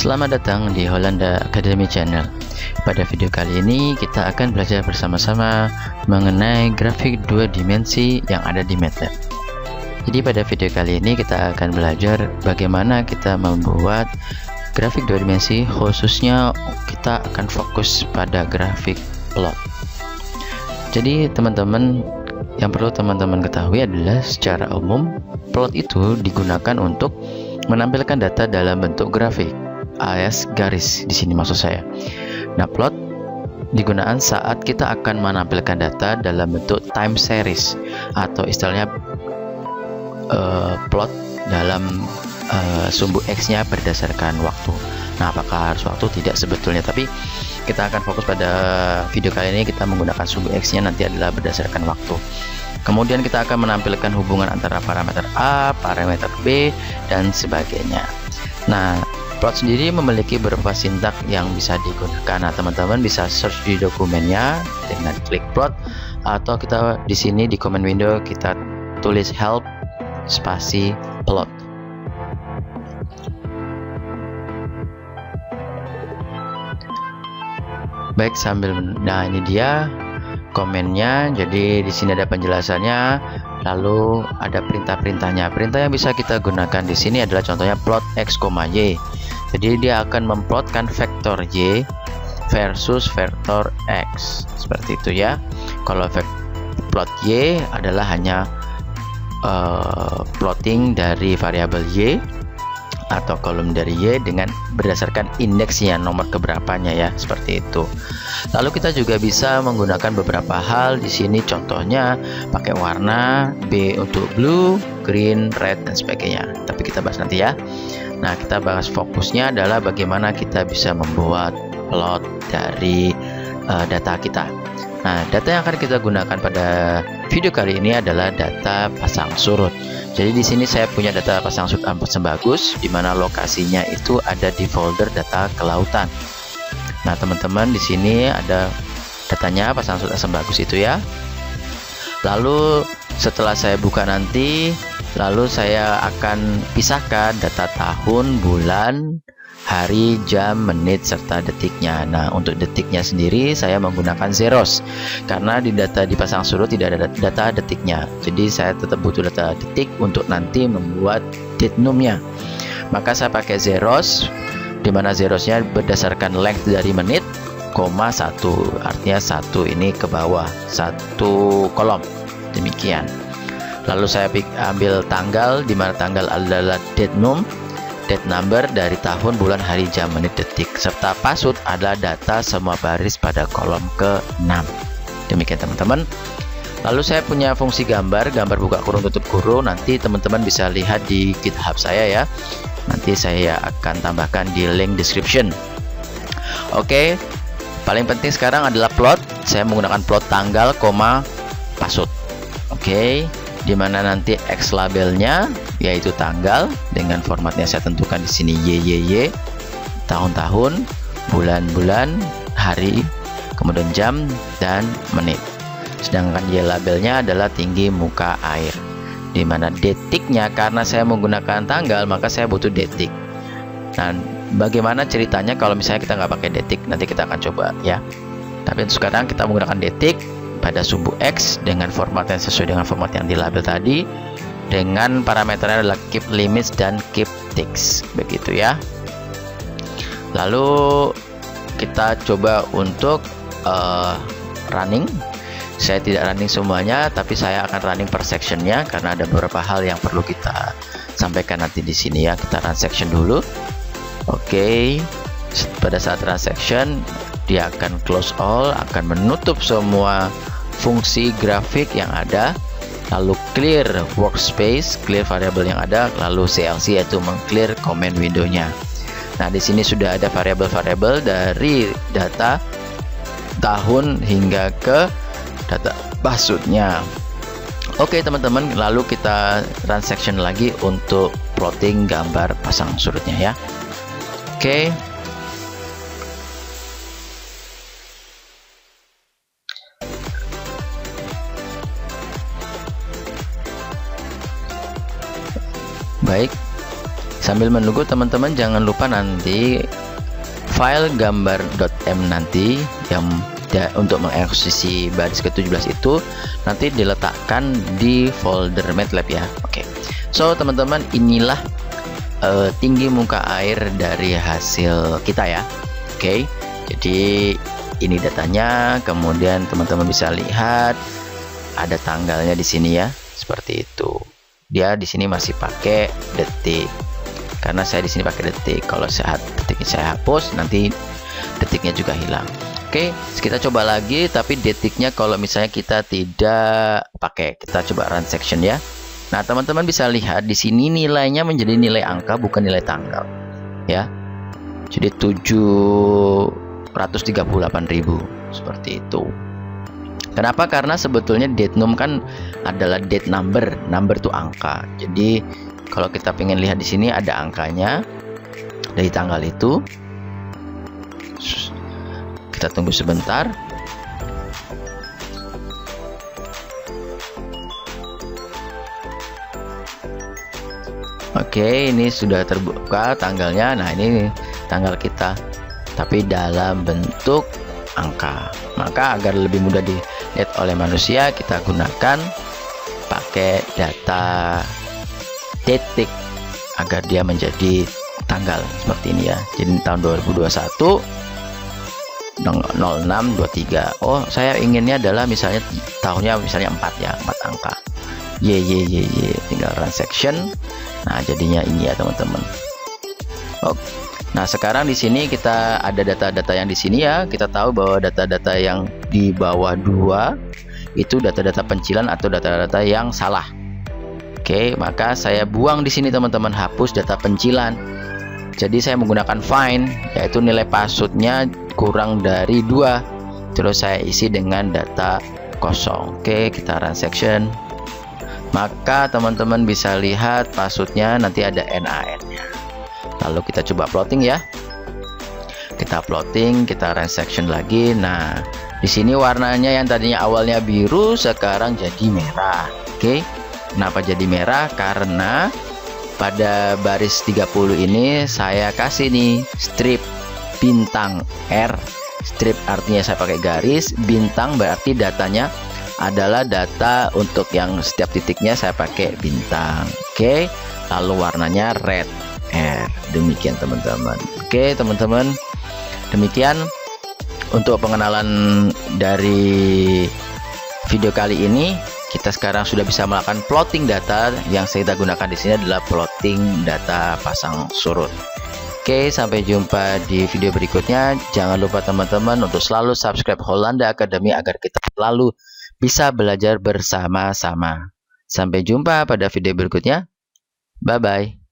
Selamat datang di Holanda Academy Channel. Pada video kali ini kita akan belajar bersama-sama mengenai grafik dua dimensi yang ada di MATLAB. Jadi pada video kali ini kita akan belajar bagaimana kita membuat grafik dua dimensi, khususnya kita akan fokus pada grafik plot. Jadi teman-teman, yang perlu teman-teman ketahui adalah secara umum plot itu digunakan untuk menampilkan data dalam bentuk grafik alias garis di sini maksud saya. Nah, plot digunakan saat kita akan menampilkan data dalam bentuk time series atau istilahnya plot dalam sumbu X-nya berdasarkan waktu. Nah, apakah harus waktu? Tidak sebetulnya, tapi kita akan fokus pada video kali ini kita menggunakan sumbu X-nya nanti adalah berdasarkan waktu. Kemudian kita akan menampilkan hubungan antara parameter A, parameter B, dan sebagainya. Nah, plot sendiri memiliki beberapa sintak yang bisa digunakan. Nah, teman-teman bisa search di dokumennya dengan klik plot, atau kita di sini di command window kita tulis help spasi plot. Baik, nah ini dia komennya. Jadi di sini ada penjelasannya, lalu ada perintah-perintahnya. Perintah yang bisa kita gunakan di sini adalah contohnya plot x, y. Jadi dia akan memplotkan vektor y versus vektor x seperti itu ya. Kalau plot y adalah hanya plotting dari variabel y atau kolom dari y dengan berdasarkan indeksnya, nomor keberapanya ya, seperti itu. Lalu kita juga bisa menggunakan beberapa hal di sini, contohnya pakai warna B untuk blue, green, red, dan sebagainya. Tapi kita bahas nanti ya. Nah, kita bahas fokusnya adalah bagaimana kita bisa membuat plot dari data kita. Nah, data yang akan kita gunakan pada video kali ini adalah data pasang surut. Jadi di sini saya punya data pasang surut Ampasem Bagus, di mana lokasinya itu ada di folder data kelautan. Nah, teman-teman, di sini ada datanya pasang surut Ampasem Bagus itu ya. Lalu setelah saya buka nanti, lalu saya akan pisahkan data tahun, bulan, hari, jam, menit, serta detiknya. Nah, untuk detiknya sendiri saya menggunakan zeros karena di data dipasang surut tidak ada data detiknya. Jadi saya tetap butuh data detik untuk nanti membuat datenumnya. Maka saya pakai zeros, di mana zerosnya berdasarkan length dari menit, koma 1, artinya 1 ini ke bawah, 1 kolom. Demikian. Lalu saya ambil tanggal, di mana tanggal adalah datenum, date number dari tahun, bulan, hari, jam, menit, detik, serta password adalah data semua baris pada kolom ke-6. Demikian teman-teman. Lalu saya punya fungsi gambar buka kurung tutup kurung, nanti teman-teman bisa lihat di GitHub saya ya. Nanti saya akan tambahkan di link description. Oke, paling penting sekarang adalah plot. Saya menggunakan plot tanggal, password. Oke, dimana nanti X labelnya yaitu tanggal dengan formatnya saya tentukan di sini YYY, tahun-tahun, bulan-bulan, hari, kemudian jam dan menit. Sedangkan Y labelnya adalah tinggi muka air. Dimana detiknya, karena saya menggunakan tanggal maka saya butuh detik. Nah, bagaimana ceritanya kalau misalnya kita nggak pakai detik? Nanti kita akan coba ya. Tapi untuk sekarang kita menggunakan detik pada sumbu X dengan format yang sesuai dengan format yang di label tadi, dengan parameternya adalah keep limits dan keep ticks, begitu ya. Lalu kita coba untuk running. Saya tidak running semuanya, tapi saya akan running per sectionnya karena ada beberapa hal yang perlu kita sampaikan nanti di sini ya. Kita run section dulu. Oke, pada saat run section dia akan close all, akan menutup semua fungsi grafik yang ada, lalu clear workspace, clear variabel yang ada, lalu CLC yaitu meng-clear command window-nya. Nah, di sini sudah ada variabel-variabel dari data tahun hingga ke data password-nya. Oke teman-teman, lalu kita run section lagi untuk plotting gambar pasang surutnya ya. Oke. Baik, Sambil menunggu teman-teman jangan lupa nanti file gambar.m nanti yang untuk mengeksekusi baris ke-17 itu nanti diletakkan di folder MATLAB ya. Oke. So teman-teman, inilah tinggi muka air dari hasil kita ya. Oke. Jadi ini datanya, kemudian teman-teman bisa lihat ada tanggalnya di sini ya, seperti itu. Dia di sini masih pakai detik, karena saya di sini pakai detik. Kalau saat detiknya saya hapus, nanti detiknya juga hilang. Oke, kita coba lagi, tapi detiknya kalau misalnya kita tidak pakai, kita coba run section ya. Nah, teman-teman bisa lihat di sini nilainya menjadi nilai angka, bukan nilai tanggal ya. Jadi 738.000 seperti itu. Kenapa? Karena sebetulnya date num kan adalah date number, number itu angka. Jadi kalau kita pengen lihat di sini ada angkanya dari tanggal itu. Kita tunggu sebentar. Oke, ini sudah terbuka tanggalnya. Nah, ini tanggal kita, tapi dalam bentuk angka. Maka agar lebih mudah dilihat oleh manusia, kita gunakan pakai data detik agar dia menjadi tanggal seperti ini ya. Jadi tahun 2021 0623. Oh, saya inginnya adalah misalnya tahunnya misalnya 4 ya, 4 angka. Tinggal run section. Nah, jadinya ini ya teman-teman. Oh. Nah, sekarang di sini kita ada data-data yang di sini ya. Kita tahu bahwa data-data yang di bawah 2 itu data-data pencilan atau data-data yang salah. Oke, maka saya buang di sini teman-teman, hapus data pencilan. Jadi saya menggunakan find, yaitu nilai passwordnya kurang dari 2. Terus saya isi dengan data kosong. Oke, kita run section. Maka teman-teman bisa lihat passwordnya nanti ada NaN-nya. Lalu kita coba plotting ya. Kita plotting, kita run section lagi. Nah, di sini warnanya yang tadinya awalnya biru sekarang jadi merah. Oke. Kenapa jadi merah? Karena pada baris 30 ini saya kasih nih strip bintang R. Strip artinya saya pakai garis, bintang berarti datanya adalah data untuk yang setiap titiknya saya pakai bintang. Oke, lalu warnanya red R. Demikian teman-teman. Oke teman-teman, demikian untuk pengenalan dari video kali ini. Kita sekarang sudah bisa melakukan plotting data. Yang kita gunakan di sini adalah plotting data pasang surut. Oke, sampai jumpa di video berikutnya. Jangan lupa teman-teman untuk selalu subscribe Holanda Academy agar kita selalu bisa belajar bersama-sama. Sampai jumpa pada video berikutnya. Bye-bye.